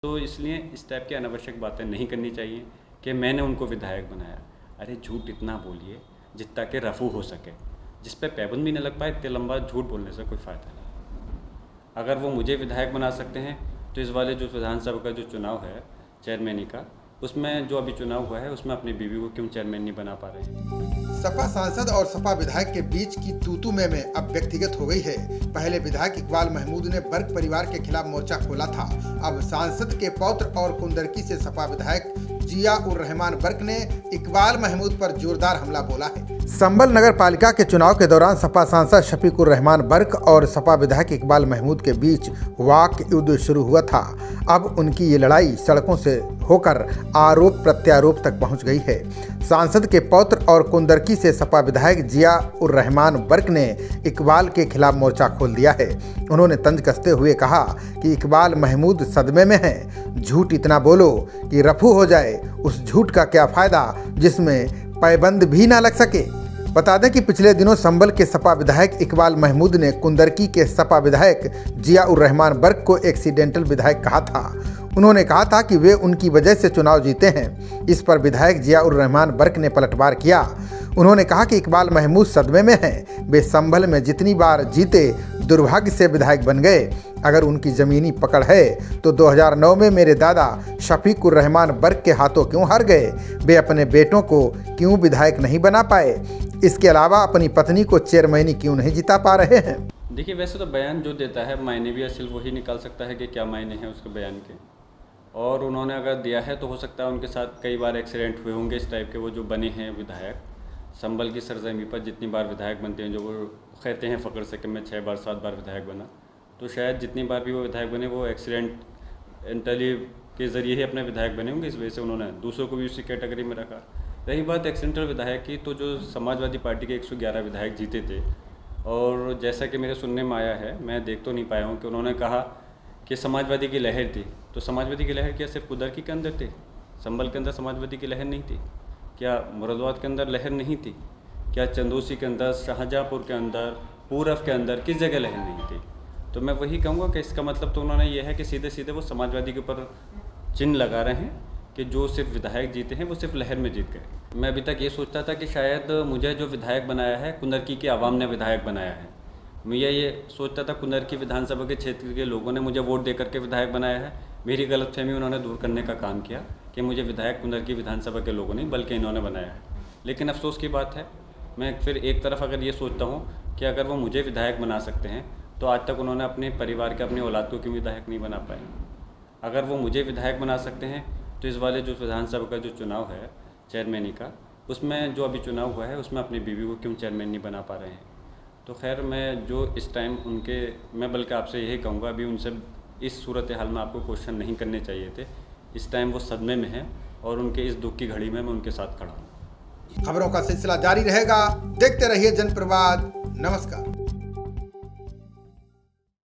तो इसलिए इस टाइप की अनावश्यक बातें नहीं करनी चाहिए कि मैंने उनको विधायक बनाया। अरे झूठ इतना बोलिए जितना कि रफू हो सके, जिस पे पाबंद भी न लग पाए। इतने लंबा झूठ बोलने से कोई फ़ायदा नहीं। अगर वो मुझे विधायक बना सकते हैं तो इस वाले जो विधानसभा का जो चुनाव है चेयरमैनी का, उसमें जो अभी चुनाव हुआ है उसमें अपनी बीवी को क्यों चेयरमैन नहीं बना पा रहे हैं। सपा सांसद और सपा विधायक के बीच की तू-तू में अब व्यक्तिगत हो गई है। पहले विधायक इकबाल महमूद ने बर्क परिवार के खिलाफ मोर्चा खोला था। अब सांसद के पौत्र और कुंदरकी से सपा विधायक जिया उर रहमान बर्क ने इकबाल महमूद पर जोरदार हमला बोला है। संभल नगर पालिका के चुनाव के दौरान सपा सांसद शफीक उर रहमान बर्क और सपा विधायक इकबाल महमूद के बीच वाक युद्ध शुरू हुआ था। अब उनकी ये लड़ाई सड़कों से होकर आरोप प्रत्यारोप तक पहुंच गई है। सांसद के पौत्र और कुंदरकी से सपा विधायक जिया उर रहमान बर्क ने इकबाल के खिलाफ मोर्चा खोल दिया है। उन्होंने तंज कसते हुए कहा कि इकबाल महमूद सदमे में है। झूठ इतना बोलो कि रफू हो जाए, उस झूठ का क्या फायदा जिसमें पाबंद भी ना लग सके। बता दें कि पिछले दिनों संभल के सपा विधायक इकबाल महमूद ने कुंदरकी के सपा विधायक जिया उर रहमान बर्क को एक्सीडेंटल विधायक कहा था। उन्होंने कहा था कि वे उनकी वजह से चुनाव जीते हैं। इस पर विधायक जिया उर रहमान बर्क ने पलटवार किया। उन्होंने कहा कि इकबाल महमूद सदमे में हैं। वे संभल में जितनी बार जीते दुर्भाग्य से विधायक बन गए। अगर उनकी ज़मीनी पकड़ है तो 2009 में मेरे दादा शफीक उर रहमान बर्क के हाथों क्यों हार गए? वे अपने बेटों को क्यों विधायक नहीं बना पाए? इसके अलावा अपनी पत्नी को चेयरमैनी क्यों नहीं जिता पा रहे हैं? देखिए, वैसे तो बयान जो देता है मायने भी असल वही निकाल सकता है कि क्या मायने हैं उसके बयान के। और उन्होंने अगर दिया है तो हो सकता है उनके साथ कई बार एक्सीडेंट हुए होंगे इस टाइप के। वो जो बने हैं विधायक संभल की सरजमी पर जितनी बार विधायक बनते हैं, जो वो कहते हैं फ़ख्र से कि मैं 6 बार 7 बार विधायक बना, तो शायद जितनी बार भी वो विधायक बने वो एक्सीडेंटली के ज़रिए ही अपने विधायक बने होंगे। इस वजह से उन्होंने दूसरों को भी उसी कैटेगरी में रखा। रही बात एक्सीडेंटल विधायक की, तो जो समाजवादी पार्टी के 111 विधायक जीते थे, और जैसा कि मेरे सुनने में आया है, मैं देख तो नहीं पाया हूँ, कि उन्होंने कहा कि समाजवादी की लहर थी। तो समाजवादी की लहर क्या सिर्फ कुदरकी के अंदर थी? संभल के अंदर समाजवादी की लहर नहीं थी क्या? मुरादाबाद के अंदर लहर नहीं थी क्या? चंदौसी के अंदर, शाहजहाँपुर के अंदर, पूरब के अंदर किस जगह लहर नहीं थी? तो मैं वही कहूँगा कि इसका मतलब तो उन्होंने ये है कि सीधे सीधे वो समाजवादी के ऊपर चिन्ह लगा रहे हैं कि जो सिर्फ विधायक जीते हैं वो सिर्फ लहर में जीत गए। मैं अभी तक ये सोचता था कि शायद मुझे जो विधायक बनाया है कुंदरकी की आवाम ने विधायक बनाया है। मैं ये सोचता था कुंदरकी विधानसभा के क्षेत्र के लोगों ने मुझे वोट दे करके विधायक बनाया है। मेरी गलतफहमी उन्होंने दूर करने का काम किया कि मुझे विधायक कुंदरकी विधानसभा के लोगों ने बल्कि इन्होंने बनाया है। लेकिन अफसोस की बात है, मैं फिर एक तरफ अगर ये सोचता हूँ कि अगर वो मुझे विधायक बना सकते हैं तो आज तक उन्होंने अपने परिवार के, अपनी औलाद को क्यों विधायक नहीं बना पाए? अगर वो मुझे विधायक बना सकते हैं तो इस वाले जो विधानसभा का जो चुनाव है चेयरमैनी का, उसमें जो अभी चुनाव हुआ है उसमें अपनी बीवी को क्यों चेयरमैन नहीं बना पा रहे हैं? तो खैर, मैं जो इस टाइम मैं बल्कि आपसे यही कहूँगा, अभी उनसे इस सूरत हाल में आपको क्वेश्चन नहीं करने चाहिए थे। इस टाइम वो सदमे में हैं और उनके इस दुख की घड़ी में मैं उनके साथ खड़ा हूँ। खबरों का सिलसिला जारी रहेगा। देखते रहिए जनप्रवाद। नमस्कार।